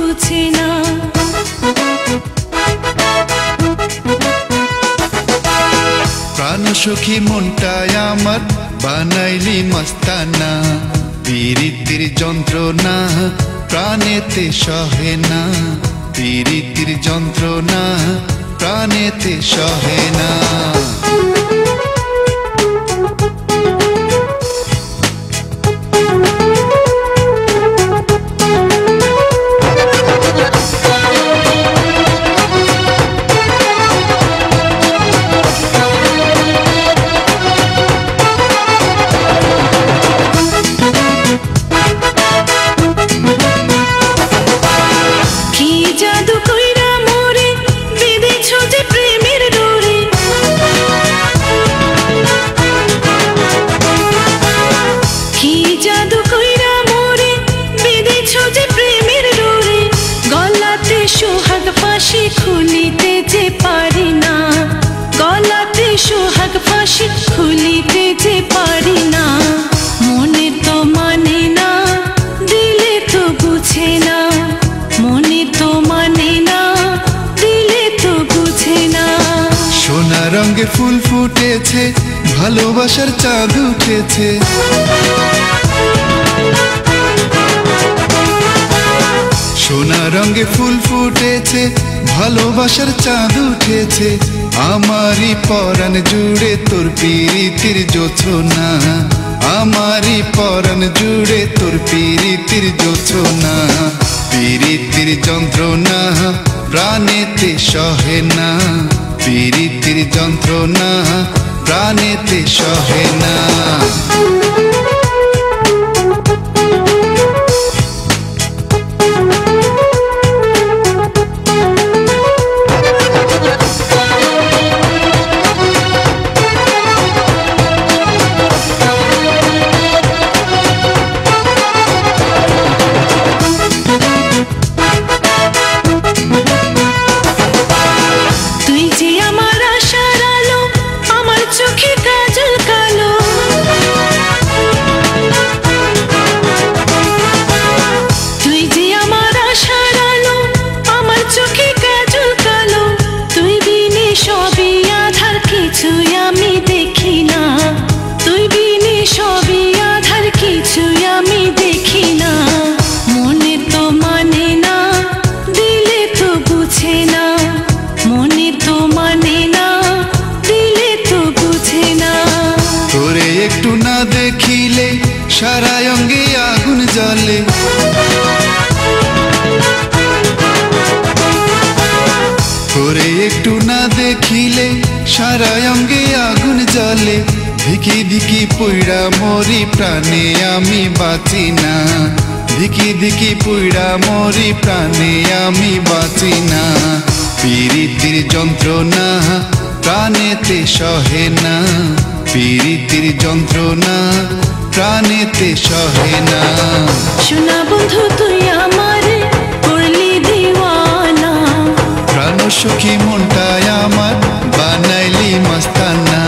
বুঝে না। প্রাণ সখী মনটাই আমার বানাইলি মস্তানা, পীড়িতির যন্ত্রণা প্রাণেতে সহে না, পীড়িতির যন্ত্রণা প্রাণেতে সহে না। সোহাগ ফাঁসি খুলিতে যে পারি না, গলাতে সোহাগ ফাঁসি খুলিতে যে পারি না। মনে তো মানে না, দিলে তো বুঝে না, মনে তো মানে না, দিলে তো বুঝে না। সোনা রঙে ফুল ফুটেছে, ভালোবাসার চাঁদ উঠেছে, সোনা রঙে ফুল ফুটেছে, ভালোবাসার চাঁদ উঠেছে। আমারই পরাণ জুড়ে তোর পীড়িতির জোছনা, আমারই পরাণ জুড়ে তোর পীড়িতির জোছনা, পীড়িতির যন্ত্রণা প্রাণেতে সহে না, পীড়িতির যন্ত্রণা প্রাণেতে সহে না। একটু না দেখিলে সারা অঙ্গে আগুন জ্বলে, তোরে একটু না দেখিলে সারা অঙ্গে আগুন জ্বলে। ধিকি ধিকি পুইড়া মরি প্রাণে আমি বাঁচি না, ধিকি ধিকি পুইড়া মরি প্রাণে আমি বাঁচি না। পীড়িতির যন্ত্রণা প্রাণেতে সহে না, পীড়িতির যন্ত্রণা প্রাণেতে সহে না। সোনা বন্ধু তুই আমারে করলি দিওয়ানা, প্রাণ সখী মনটাই আমার বানাইলি মস্তানা।